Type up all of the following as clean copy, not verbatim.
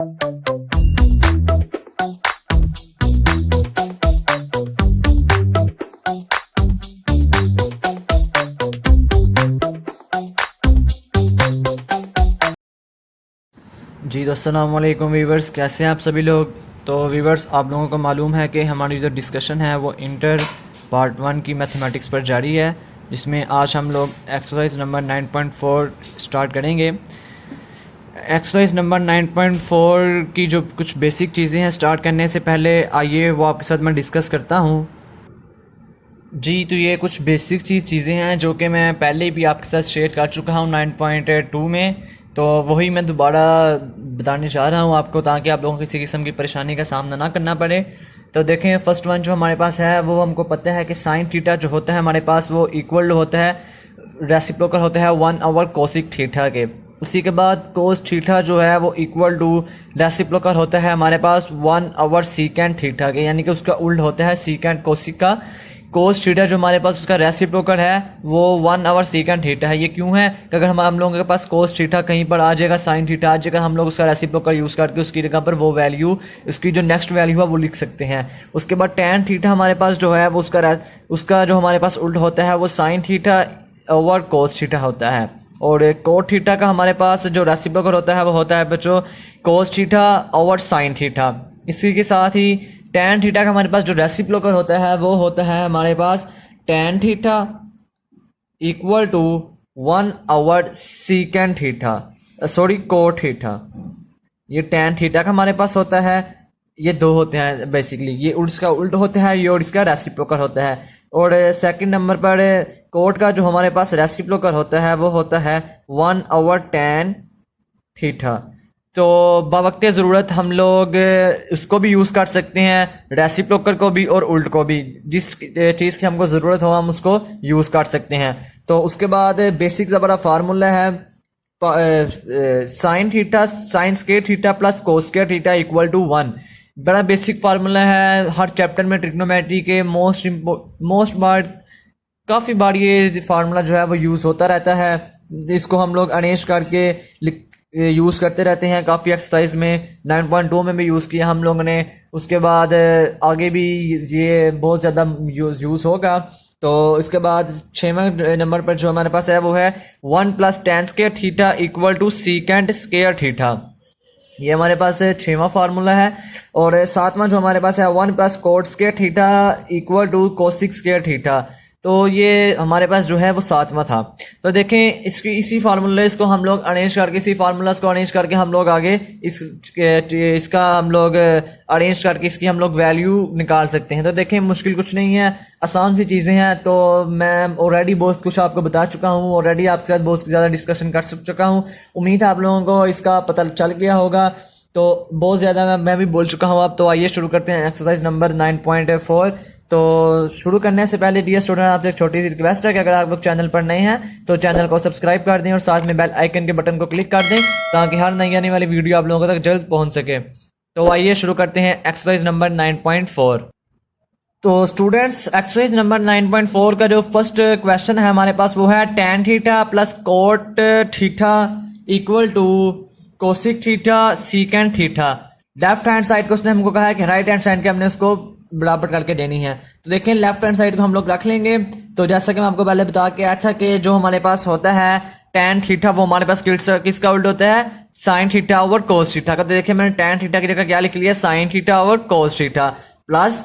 जी तो अस्सलाम वालेकुम वीवर्स, कैसे हैं आप सभी लोग। तो वीवर्स, आप लोगों को मालूम है कि हमारी जो डिस्कशन है वो इंटर पार्ट 1 की मैथमेटिक्स पर जारी है, जिसमें आज हम लोग एक्सरसाइज नंबर 9.4 स्टार्ट करेंगे। एक्सरसाइज नंबर 9.4 की जो कुछ बेसिक चीज़ें हैं, स्टार्ट करने से पहले आइए वो आपके साथ मैं डिस्कस करता हूँ। जी तो ये कुछ बेसिक चीज़ें हैं जो कि मैं पहले भी आपके साथ शेयर कर चुका हूँ 9.2 में, तो वही मैं दोबारा बताने जा रहा हूँ आपको, ताकि आप लोगों को किसी किस्म की परेशानी का सामना ना करना पड़े। तो देखें, फर्स्ट वन जो हमारे पास है वो हमको पता है कि साइन थीटा जो होता है हमारे पास वो इक्वल होता है, रेसिप्रोकल होता है 1/cos कोसिक थीटा के। उसी के बाद कोस थीटा जो है वो इक्वल टू रेसिप्रोकल होता है हमारे पास 1/secant सीकेंट थीटा के, यानी कि उसका उल्ट होता है सीकेंट कोसिक का। कोस थीटा जो हमारे पास उसका रेसिप्रोकल है वो 1/secant थीटा है। ये क्यों है कि अगर हम लोगों के पास कोस थीटा कहीं पर आ जाएगा, साइन थीटा आ जाएगा, हम लोग उसका रेसिप्रोकल यूज़ करके उसकी जगह पर वो वैल्यू, उसकी जो नेक्स्ट वैल्यू है वो लिख सकते हैं। उसके बाद tan थीटा हमारे पास जो है वो उसका जो हमारे पास उल्ट होता है वो sine theta over cos theta होता है। और कोट थीटा का हमारे पास जो रेसिप्रोकल होता है वो होता है बच्चों कोस थीटा ओवर साइन थीटा। इसी के साथ ही tan थीटा का हमारे पास जो रेसिप्रोकल होता है वो होता है हमारे पास tan theta equal to 1/secant theta, sorry cot theta. ये tan थीटा का हमारे पास होता है, ये दो होते हैं बेसिकली, ये इसका उल्ट होता है, ये और इसका रेसिप्रोकल होता है। और सेकंड नंबर पर कोट का जो हमारे पास रेसिप्रोकल होता है वो होता है 1/tan थीटा। तो बवक्ते ज़रूरत हम लोग उसको भी यूज़ कर सकते हैं, रेसिप्रोकल को भी और उल्ट को भी, जिस चीज़ की हमको ज़रूरत हो हम उसको यूज़ कर सकते हैं। तो उसके बाद बेसिक ज़बरा फार्मूला है sine theta sine square theta plus cos square theta equal to 1। बड़ा बेसिक फार्मूला है, हर चैप्टर में ट्रिग्नोमेट्री के मोस्ट बार काफ़ी बार ये फार्मूला जो है वो यूज़ होता रहता है। इसको हम लोग अरेंज करके यूज़ करते रहते हैं, काफ़ी एक्सरसाइज में 9.2 में भी यूज़ किया हम लोगों ने। उसके बाद आगे भी ये बहुत ज़्यादा यूज़ होगा। तो इसके बाद 6वें नंबर पर जो हमारे पास है वो है 1+tan square theta equal to secant square theta. ये हमारे पास 6वां फार्मूला है। और 7वां जो हमारे पास है 1+cot square theta equal to cosec square theta. तो ये हमारे पास जो है वो 7वां था। तो देखें, इसी फार्मूले इसको हम लोग अरेंज करके, इसी फार्मूला को अरेंज करके हम लोग आगे इसका हम लोग अरेंज करके इसकी हम लोग वैल्यू निकाल सकते हैं। तो देखें, मुश्किल कुछ नहीं है, आसान सी चीज़ें हैं। तो मैं ऑलरेडी बहुत कुछ आपको बता चुका हूँ, ऑलरेडी आपके साथ बहुत ज़्यादा डिस्कशन कर चुका हूँ। उम्मीद है आप लोगों को इसका पता चल गया होगा। तो बहुत ज़्यादा मैं भी बोल चुका हूँ अब। तो आइए शुरू करते हैं एक्सरसाइज नंबर 9.4। तो शुरू करने से पहले डियर स्टूडेंट, आपसे एक छोटी सी रिक्वेस्ट है कि अगर आप लोग चैनल पर नए हैं तो चैनल को सब्सक्राइब कर दें और साथ में बेल आइकन के बटन को क्लिक कर दें, ताकि हर नई आने वाली वीडियो आप लोगों तक जल्द पहुंच सके। तो आइए शुरू करते हैं एक्सरसाइज नंबर 9.4। तो स्टूडेंट्स, एक्सरसाइज नंबर 9.4 का जो फर्स्ट क्वेश्चन है हमारे पास वो है tan theta plus cot theta equal to cosec theta secant theta. Left hand side को उसने हमको कहा है कि राइट हैंड साइड के हमने उसको बराबर करके देनी है। तो देखें, लेफ्ट हैंड साइड को हम लोग रख लेंगे। तो जैसा कि मैं आपको पहले बता के आया था कि जो हमारे पास होता है tan थीटा वो हमारे पास किसका उल्ट होता है, sine theta over cos theta का। तो देखिए, मैंने tan थीटा की जगह क्या लिख लिया, साइन थीटा ओवर कोस थीटा प्लस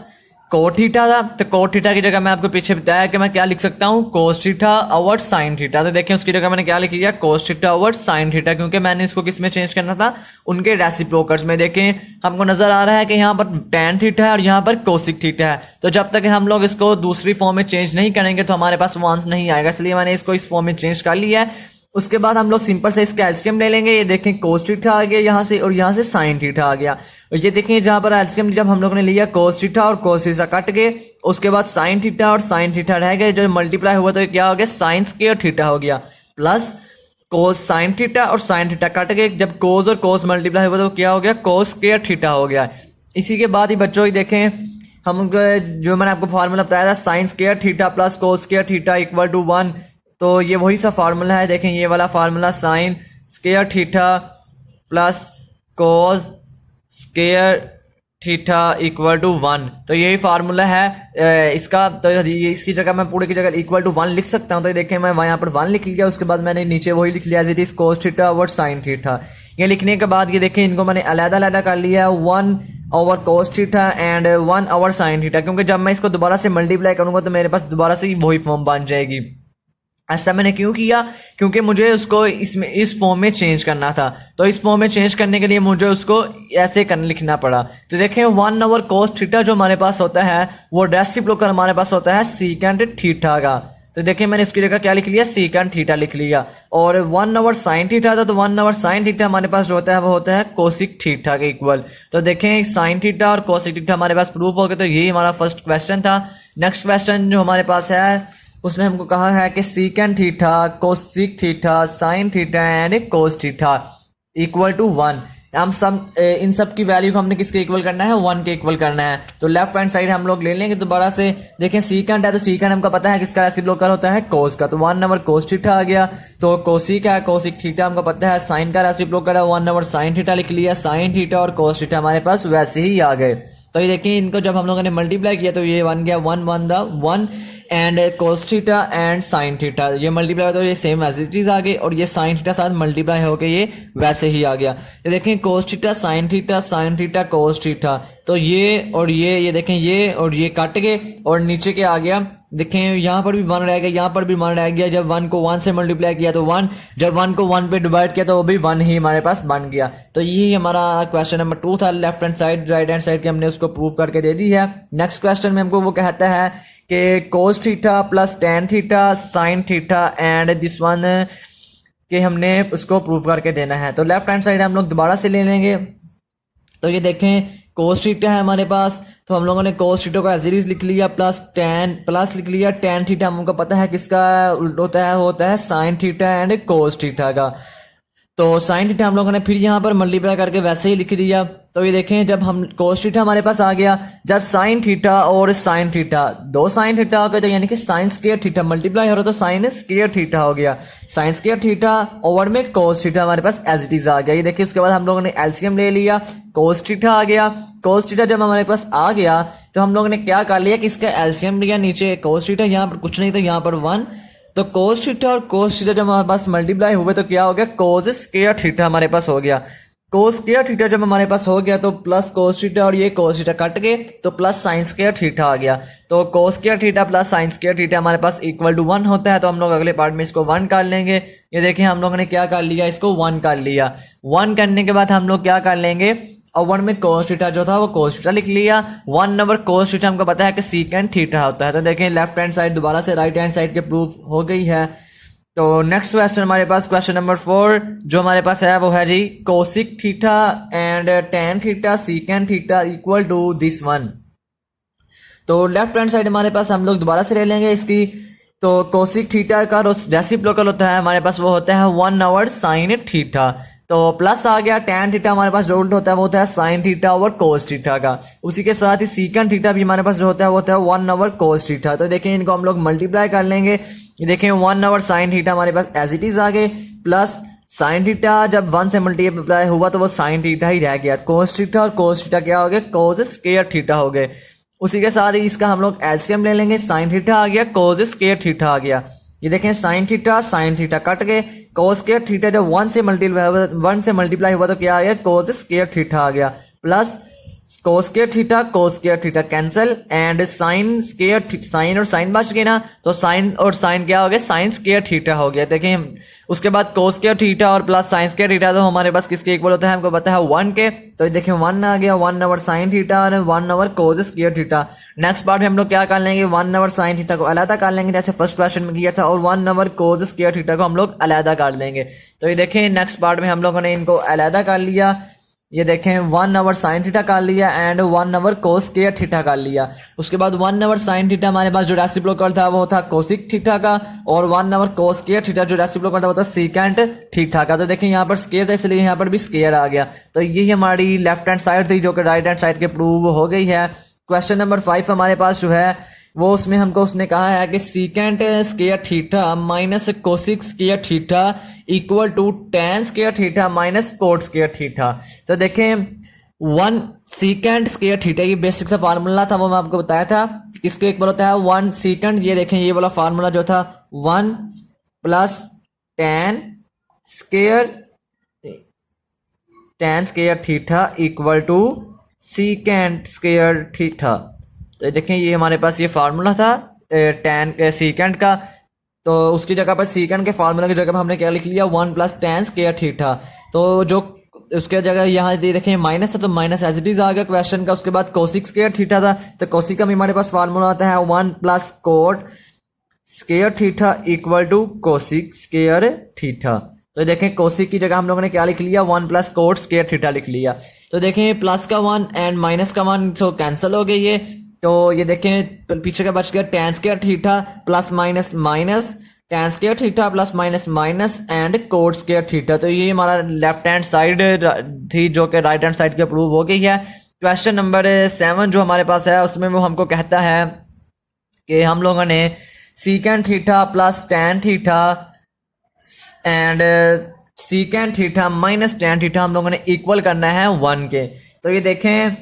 कोट थीटा था। तो कोट थीटा की जगह मैं आपको पीछे बताया कि मैं क्या लिख सकता हूँ, कोस थीटा ओवर साइन थीटा। तो देखें, उसकी जगह मैंने क्या लिख लिया, कोस थीटा ओवर साइन थीटा, क्योंकि मैंने इसको किस में चेंज करना था, उनके रेसिप्रोकल्स में। देखें, हमको नजर आ रहा है कि यहाँ पर tan थीटा है और यहाँ पर कोसिक थीटा है। तो जब तक हम लोग इसको दूसरी फॉर्म में चेंज नहीं करेंगे तो हमारे पास वो आंसर नहीं आएगा, इसलिए मैंने इसको इस फॉर्म में चेंज कर लिया है। उसके बाद हम लोग सिंपल से इसका एलसीएम ले लेंगे। ये देखें, कोस थीटा आ गया यहाँ से और यहाँ से साइन थीटा आ गया। और ये देखें, जहां पर एलसीएम जब हम लोगों ने लिया, कोस थीटा और कोस थीटा कट गए, उसके बाद साइन थीटा और साइन थीटा रह गए, जो मल्टीप्लाई हुआ तो ये क्या हो गया, साइन स्क्वायर थीटा हो गया, प्लस कोस साइन थीटा और साइन थीटा कट गए, जब कोस और कोस मल्टीप्लाई हुआ तो क्या हो गया, कोस स्क्वायर थीटा हो गया। इसी के बाद ही बच्चों देखें, हम जो मैंने आपको फार्मूला बताया था, sine square theta plus cos square theta equal to 1। तो ये वही सा फार्मूला है। देखें, ये वाला formula, sine square theta plus cos square theta equal to 1। तो यही फार्मूला है इसका। तो ये इसकी जगह मैं पूरे की जगह इक्वल टू 1 लिख सकता हूँ। तो देखें मैं यहाँ पर 1 लिख लिया, उसके बाद मैंने नीचे वही लिख लिया as it is cos theta over sine theta. ये लिखने के बाद ये देखें इनको मैंने अलग अलग कर लिया, 1 over cos theta and 1 over sine theta, क्योंकि जब मैं इसको दोबारा से मल्टीप्लाई करूंगा तो मेरे पास दोबारा से वही फॉर्म बन जाएगी। ऐसा मैंने क्यों किया, क्योंकि मुझे उसको इसमें इस फॉर्म में चेंज करना था। तो इस फॉर्म में चेंज करने के लिए मुझे उसको ऐसे लिखना पड़ा। तो देखें 1 ओवर कोस थीटा जो हमारे पास होता है वो रेसिप्रोकल हमारे पास होता है सीकेंट थीटा का। तो देखिए मैंने इसकी जगह क्या लिख लिया, सीकेंट थीटा लिख लिया। और 1 ओवर साइन थीटा था, तो 1 ओवर साइन थीटा हमारे पास जो होता है वो होता है कोसिक थीटा के इक्वल। तो देखें साइन थीटा और कोसिक थीटा हमारे पास प्रूफ हो गया। तो यही हमारा फर्स्ट क्वेश्चन था। नेक्स्ट क्वेश्चन जो हमारे पास है उसने हमको कहा है कि secant theta cosec theta sine theta and cos theta equal to 1। हम सब इन सब की वैल्यू को हमने किसके इक्वल करना है, 1 के इक्वल करना है। तो लेफ्ट हैंड साइड हम लोग ले लेंगे दोबारा से। देखें सीकेंट है तो सीकेंट हमको पता है किसका रेसिप्रोकल होता है, कोस का। तो 1 ओवर कोस थीटा आ गया। तो कोसिक है, कोसिक थीटा हमको पता है साइन का रेसिप्रोकल है, 1 ओवर साइन थीटा लिख लिया। साइन थीटा और कोस थीटा हमारे पास वैसे ही आ गए। तो ये देखिए इनको जब हम लोगों ने मल्टीप्लाई किया तो ये 1 गया, 1 1 the 1 and cos theta and sign theta, ये मल्टीप्लाई तो ये सेम एज इट इज आ गए। और ये साइन थीटा साथ मल्टीप्लाई होके ये वैसे ही आ गया। ये देखें cos theta sine theta cos theta. तो ये और ये देखें ये और ये कट गए और नीचे के आ गया। देखें यहाँ पर भी 1 रह गया, यहाँ पर भी 1 रह गया। जब 1 को 1 से मल्टीप्लाई किया तो 1, जब 1 को 1 पे डिवाइड किया तो वो भी 1 ही हमारे पास बन गया। तो यही हमारा क्वेश्चन नंबर 2 था। Left hand side right hand side के हमने उसको प्रूव करके दे दी है। नेक्स्ट क्वेश्चन में हमको वो कहता है कि कोस theta plus tan theta sine theta and this one के हमने उसको प्रूव करके देना है। तो लेफ्ट हैंड साइड हम लोग दोबारा से ले लेंगे। तो ये देखें कोस थीटा है हमारे पास, तो हम लोगों ने कोस थीटा को एज इट इज लिख लिया, प्लस लिख लिया। टेन थीटा हमको पता है किसका उल्टा होता है sine theta and cos theta का। तो साइन थीटा हम लोगों ने फिर यहाँ पर मल्टीप्लाई करके वैसे ही लिख दिया। तो ये देखें जब हम कोस थीटा हमारे पास आ गया, जब साइन थीटा और साइन थीटा दो साइन थीटा हो गए तो यानी कि साइन स्क्वायर थीटा मल्टीप्लाई हो रहा तो साइन स्क्वायर थीटा हो गया। साइन स्क्वायर थीटा ओवर में कोस थीटा हमारे पास एज इट इज आ गया। ये देखिए उसके बाद हम लोगों ने एलसीएम ले लिया, कोस थीटा आ गया। कोस थीटा जब हमारे पास आ गया तो हम लोगों ने क्या कर लिया कि इसका एलसीएम लिया, नीचे कोस थीटा, यहाँ पर कुछ नहीं तो यहाँ पर 1। तो कोस थीटा और कोस थीटा जब हमारे पास मल्टीप्लाई हुए तो क्या हो गया, कोस स्क्वायर थीटा हमारे पास हो गया। कोस स्क्वायर थीटा जब हमारे पास हो गया तो प्लस कोस थीटा और ये कोस थीटा कट गए तो प्लस साइन स्क्वायर थीटा आ गया। तो कोस square theta plus sign square theta हमारे पास इक्वल टू 1 होता है। तो हम लोग अगले पार्ट में इसको 1 कर लेंगे। ये देखिए हम लोगों ने क्या कर लिया, इसको 1 कर लिया। 1 करने के बाद हम लोग क्या कर लेंगे, और 1 में कोस थीटा जो था वो कोस थीटा लिख लिया। 1 ओवर कोस थीटा हमको पता है कि सीकेंट थीटा होता है। तो देखें लेफ्ट हैंड साइड दोबारा से राइट हैंड साइड के प्रूफ हो गई है। तो नेक्स्ट क्वेश्चन हमारे पास क्वेश्चन नंबर 4 जो हमारे पास है वो है जी cosec theta and tan theta secant theta equal to this one. तो लेफ्ट हैंड साइड हमारे पास हम लोग दोबारा से ले लेंगे इसकी। तो कोसिक थीटा का रेसिप्रोकल होता है हमारे पास वो होता है 1 ओवर साइन थीटा। तो प्लस आ गया, टेन थीटा हमारे पास जो उल्टा होता है वो होता है sine theta over cos theta का। उसी के साथ ही सीकेंट थीटा भी हमारे पास जो होता है वो होता है 1 ओवर कोस थीटा। तो देखें इनको हम लोग मल्टीप्लाई कर लेंगे। ये देखें 1 ओवर साइन थीटा हमारे पास एज इट इज आ गए, प्लस साइन थीटा जब 1 से मल्टीप्लाई हुआ तो वो साइन थीटा ही रह गया। कोस थीटा और कोस थीटा क्या हो गए, कोस स्क्वायर थीटा हो गए। उसी के साथ ही इसका हम लोग एलसीएम ले लेंगे। साइन थीटा आ गया, कोस स्क्वायर थीटा आ गया। ये देखें साइन थीटा कट गए। कोस स्क्वायर थीटा जब 1 से मल्टीप्लाई हुआ तो क्या आ गया, कोस स्क्वायर थीटा आ गया, plus cos square theta cancel and sine और साइन बच गए ना, तो साइन और साइन क्या हो गया, साइन स्क्वायर थीटा हो गया। देखें उसके बाद कोस स्क्वायर थीटा और प्लस साइन स्क्वायर थीटा तो हमारे पास किसके इक्वल होता है, हमको पता है 1 के। तो देखें 1 आ गया, 1 ओवर साइन थीटा और 1 ओवर कोस स्क्वायर थीटा। नेक्स्ट पार्ट में हम लोग क्या कर लेंगे, 1 ओवर साइन थीटा को अलग कर लेंगे जैसे फर्स्ट क्वेश्चन में किया था, और 1 ओवर कोस स्क्वायर थीटा को हम लोग अलग कर लेंगे। तो ये देखें नेक्स्ट पार्ट में हम लोगों ने इनको अलग कर लिया। ये देखें 1 ओवर साइन थीटा कर लिया and 1 over cos square theta कर लिया। उसके बाद 1 ओवर साइन थीटा हमारे पास जो रेसिप्रोकल था वो था कोसिक थीटा का, और 1 ओवर कोस स्क्वायर थीटा जो रेसिप्रोकल था वो था सीकेंट थीटा का। तो देखें यहाँ पर स्क्वायर था इसलिए यहाँ पर भी स्क्वायर आ गया। तो यही हमारी लेफ्ट हैंड साइड थी जो कि राइट हैंड साइड के प्रूव हो गई है। क्वेश्चन नंबर 5 हमारे पास जो है वो उसमें हमको उसने कहा है कि secant square theta minus cosec square theta equal to tan square theta minus cot square theta. तो देखें वन सीकेंड स्केयर थीटा, ये बेसिक सा फार्मूला था, वो मैं आपको बताया था। इसके एक बार होता है वन सीकेंड, ये देखें ये वाला फार्मूला जो था, one plus tan square theta equal to secant square theta. तो देखें ये हमारे पास ये फार्मूला था टेन सीकेंड का, तो उसकी जगह पर सीकेंड के फार्मूला की जगह पर हमने क्या लिख लिया, one plus tan square theta. तो जो उसके जगह यहाँ देखें माइनस था, तो माइनस एज इट इज आ गया क्वेश्चन का। उसके बाद कोसिक स्केयर थीटा था, तो कोसिक का भी हमारे पास फार्मूला आता है one plus cot square theta equal to cosec square theta. तो देखें कोसिक की जगह हम लोगों ने क्या लिख लिया, one plus cot square theta लिख लिया। तो देखें प्लस का वन एंड माइनस का वन तो कैंसिल हो गई ये, तो ये देखें पीछे का बच गया tan square theta plus minus minus tan square theta plus minus minus and cot square theta. तो ये हमारा लेफ्ट हैंड साइड थी जो कि राइट हैंड साइड की अप्रूव हो गई है। क्वेश्चन नंबर 7 जो हमारे पास है उसमें वो हमको कहता है कि हम लोगों ने secant theta plus tan theta and secant theta minus tan theta हम लोगों ने इक्वल करना है 1 के। तो ये देखें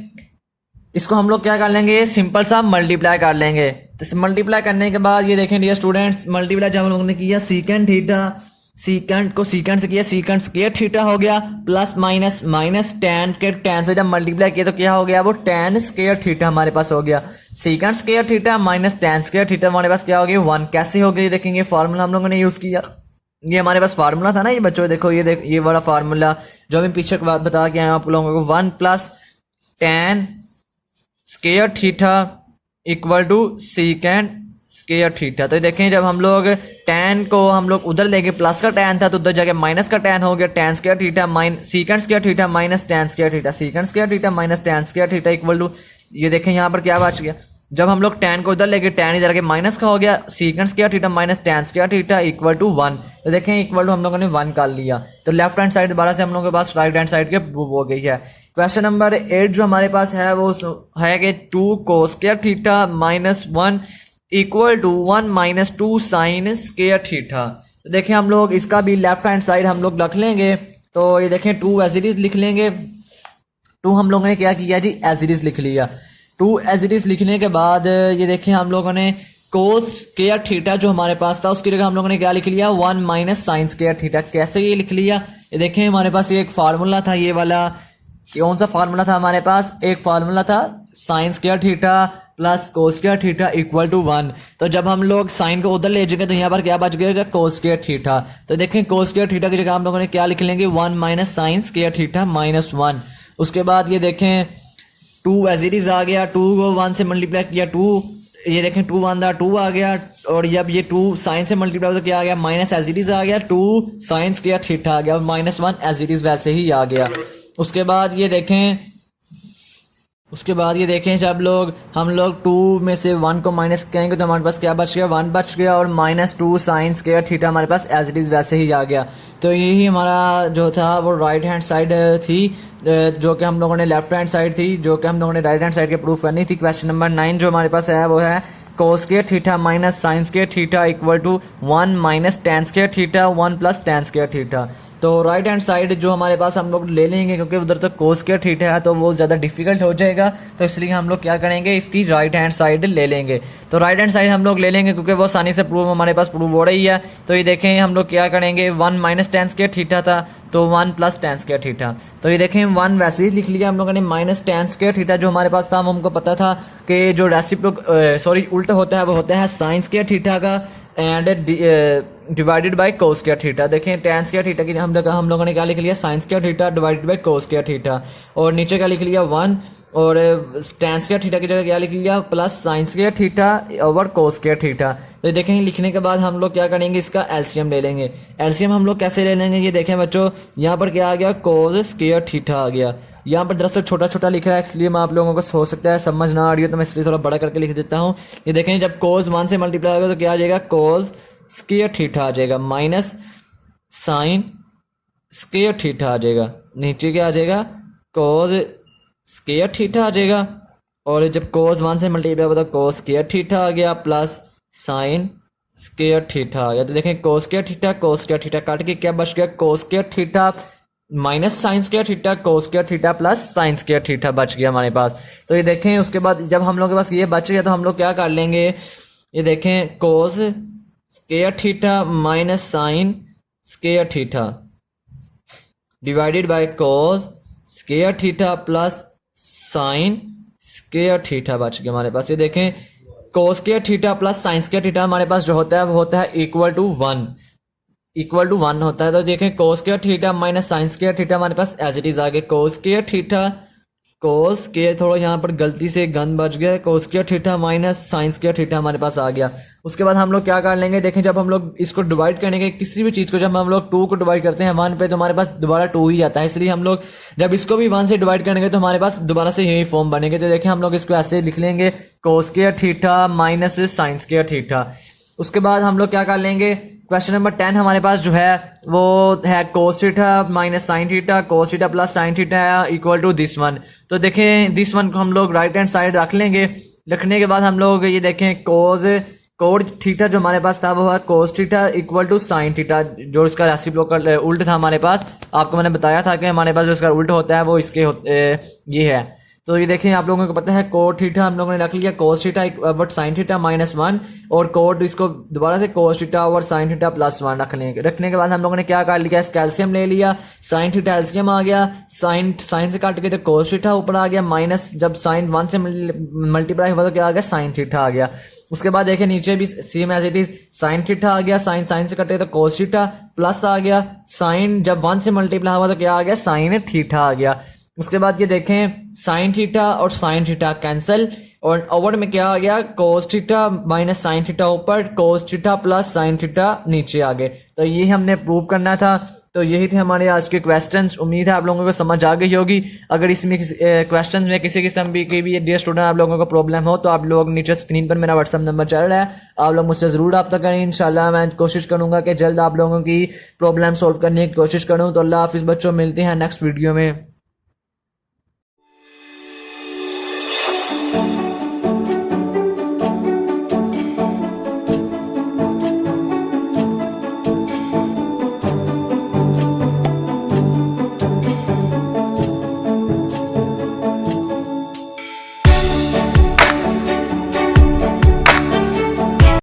इसको हम लोग क्या कर लेंगे, सिंपल सा मल्टीप्लाई कर लेंगे। तो मल्टीप्लाई करने के बाद ये देखें डियर स्टूडेंट्स, मल्टीप्लाई जब हम लोगों ने किया सीकेंड थीटा, सीकेंड को सीकेंड से किया, सीकेंड स्क्वायर थीटा हो गया प्लस माइनस माइनस टेन के टेन से जब मल्टीप्लाई किया तो क्या हो गया, वो टेन स्क्वायर थीटा हमारे पास हो गया। Secant square theta minus tan square theta हमारे पास क्या हो गया, 1। कैसे हो गया देखेंगे, फार्मूला हम लोगों ने यूज किया, ये हमारे पास फार्मूला था ना ये बच्चों, देखो ये वाला फार्मूला जो मैं पीछे बता के आया आप लोगों को, 1 plus tan square theta equal to secant square theta. तो देखें जब हम लोग टेन को हम लोग उधर लेंगे, प्लस का टेन था तो उधर जाके माइनस का टेन हो गया, tan square theta secant square theta minus tan square theta, secant square theta minus tan square theta equal to, ये देखें यहाँ पर क्या बच गया, जब हम लोग टेन को उधर लेके टेन इधर के माइनस का हो गया, secant square theta minus tan square theta equal to 1। तो देखें इक्वल टू हम लोगों ने 1 कर लिया। तो लेफ्ट हैंड साइड दोबारा से हम लोगों के पास राइट हैंड साइड के हो गई है। क्वेश्चन नंबर 8 जो हमारे पास है वो है कि 2 cos square theta minus 1 equal to 1 minus 2 sine square theta. तो देखें हम लोग इसका भी लेफ्ट हैंड साइड हम लोग रख लेंगे, तो ये देखें 2 एज इट इज लिख लेंगे। 2 हम लोगों ने क्या किया जी, एज इट इज लिख लिया। 2 एज इट इज लिखने के बाद ये देखें हम लोगों ने कोस स्क्वायर थीटा जो हमारे पास था उसकी जगह हम लोगों ने क्या लिख लिया, 1 माइनस साइन स्क्वायर थीटा। कैसे ये लिख लिया, ये देखें हमारे पास ये एक फार्मूला था, ये वाला कौन सा फार्मूला था हमारे पास, एक फार्मूला था sine square theta plus cos square theta equal to 1। तो जब हम लोग साइन को उधर ले जाएंगे तो यहाँ पर क्या बच गया, कोस स्क्वायर थीटा। तो देखें कोस स्क्वायर थीटा की जगह हम लोगों ने क्या लिख लेंगे, 1 minus sine square theta minus 1। उसके बाद ये देखें 2 एज इट इज आ गया, 2 को 1 से मल्टीप्लाई किया, 2 ये देखें 2 1 था 2 आ गया, और जब ये 2 साइन से मल्टीप्लाई तो क्या आ गया, माइनस एज इट इज आ गया, 2 साइन स्क्वायर थीटा आ गया, माइनस 1 एज इट इज वैसे ही आ गया। उसके बाद ये देखें जब हम लोग 2 में से 1 को माइनस करेंगे तो हमारे पास क्या बच गया, 1 बच गया, और माइनस 2 साइन स्क्वायर थीटा हमारे पास एज इट इज वैसे ही आ गया। तो यही हमारा जो था वो राइट हैंड साइड थी, जो कि हम लोगों ने लेफ्ट हैंड साइड थी जो कि हम लोगों ने राइट हैंड साइड के प्रूफ करनी थी। क्वेश्चन नंबर 9 जो हमारे पास है वो है cos square theta minus sine square theta equal to 1 minus tan square theta 1 plus tan square theta. तो राइट हैंड साइड जो हमारे पास हम लोग ले लेंगे, क्योंकि उधर तो कोस स्क्वायर थीटा है तो वो ज़्यादा डिफिकल्ट हो जाएगा, तो इसलिए हम लोग क्या करेंगे, इसकी राइट हैंड साइड ले लेंगे। तो राइट हैंड साइड हम लोग ले लेंगे क्योंकि वो आसानी से प्रूव हमारे पास प्रूव हो रही है। तो ये देखें हम लोग क्या करेंगे, 1 माइनस टेन स्क्वायर थीटा था तो 1 प्लस टेन स्क्वायर थीटा। तो ये देखें 1 वैसे ही लिख लिया हम लोगों ने, माइनस टेन स्क्वायर थीटा जो हमारे पास था, हमको पता था कि जो उल्टा होता है वो होता है साइन स्क्वायर थीटा का and divided by cos square theta. देखें टेन स्क्वायर थीटा की हम लोगों ने क्या लिख लिया, sign square theta divided by cos square theta, और नीचे क्या लिख लिया 1, और टेन स्क्वायर थीटा की जगह क्या लिख लिया, plus sign square theta over कोस स्क्वायर थीटा। तो देखें लिखने के बाद हम लोग क्या करेंगे, इसका एलसीएम ले लेंगे। एलसीएम हम लोग कैसे ले लेंगे, ये देखें बच्चों यहाँ पर क्या आ गया, कोस स्क्वायर थीटा आ गया। यहाँ पर दरअसल छोटा छोटा लिखा है, इसलिए मैं आप लोगों को हो सकता है समझ ना आ रही हो, तो मैं इसलिए थोड़ा बड़ा करके लिख देता हूँ। ये देखें जब कोस 1 से मल्टीप्लाई होगा तो क्या आ जाएगा, कोस स्क्वायर थीटा आ जाएगा माइनस साइन स्क्वायर थीटा आ जाएगा, नीचे क्या आ जाएगा, कोस स्क्वायर थीटा आ जाएगा, और जब कोस 1 से मल्टीप्लाई होगा तो कोस स्क्वायर थीटा आ गया प्लस साइन स्क्वायर थीटा आ गया। तो देखें कोस स्क्वायर थीटा कट के क्या बच गया, कोस square theta minus sine square theta cos square theta plus sign square theta बच गया हमारे पास। तो ये देखें उसके बाद जब हम लोग के पास ये बच गया तो हम लोग क्या कर लेंगे, ये देखें कोस square theta minus sine square theta divided by cos square theta plus sign square theta बच गया हमारे पास। ये देखें कोस square theta plus sign square theta हमारे पास जो होता है वो होता है इक्वल टू वन होता है। तो देखें कोस square theta minus sine square theta हमारे पास एज इट इज आ गया कोस स्क्वायर थीटा कोस के, थोड़ा यहाँ पर गलती से गन बच गया, कोस square theta minus sine square theta हमारे पास आ गया। उसके बाद हम लोग क्या कर लेंगे, देखें जब हम लोग इसको डिवाइड करेंगे किसी भी चीज को, जब हम लोग 2 को डिवाइड करते हैं 1 पे तो हमारे पास दोबारा 2 ही आता है, इसलिए हम लोग जब इसको भी 1 से डिवाइड करेंगे तो हमारे पास दोबारा से यही फॉर्म बनेंगे। तो देखें हम लोग इसको ऐसे लिख लेंगे कोस square theta minus sine square theta. उसके बाद हम लोग क्या कर लेंगे, क्वेश्चन नंबर 10 हमारे पास जो है वो है cos theta minus sine theta cos theta plus sine theta equal to this one. तो देखें दिस वन को हम लोग राइट हैंड साइड रख लेंगे। रखने के बाद हम लोग ये देखें कोड थीटा जो हमारे पास था वो है cos theta equal to sine theta, जो इसका रेसिप्रोकल उल्ट था हमारे पास। आपको मैंने बताया था कि हमारे पास जो इसका उल्ट होता है वो इसके ये है। तो ये देखें आप लोगों को पता है कोट थीटा हम लोगों ने रख लिया cos theta but sine theta -1 और कोट इसको दोबारा से कोस थीटा और साइन थीटा +1 रखने के बाद हम लोगों ने क्या कर लिया, कैल्शियम ले लिया, साइन थीटा एल्शियम आ गया, साइन से काट के तो कोस थीटा ऊपर आ गया, माइनस जब साइन 1 से मल्टीप्लाई हुआ तो क्या आ गया साइन थीटा आ गया। उसके बाद देखें नीचे भी same as it is sine theta आ गया, साइन से कटे तो कोस थीटा प्लस आ गया, साइन जब 1 से मल्टीप्लाई हुआ तो क्या आ गया साइन थीटा आ गया। उसके बाद ये देखें साइन थीटा और साइन थीटा कैंसिल और ओवर में क्या आ गया cos theta minus sine theta ऊपर cos theta plus sine theta नीचे आ गए। तो ये हमने प्रूव करना था। तो यही थे हमारे आज के क्वेश्चंस। उम्मीद है आप लोगों को समझ आ गई होगी। अगर इसमें क्वेश्चंस में किसी किस्म की भी डियर स्टूडेंट आप लोगों को प्रॉब्लम हो तो आप लोग नीचे स्क्रीन पर मेरा व्हाट्सएप नंबर चल रहा है, आप लोग मुझसे जरूर रब्ता करें। इंशाल्लाह मैं कोशिश करूंगा कि जल्द आप लोगों की प्रॉब्लम सॉल्व करने की कोशिश करूं। तो अल्लाह हाफिज बच्चों, मिलते हैं नेक्स्ट वीडियो में।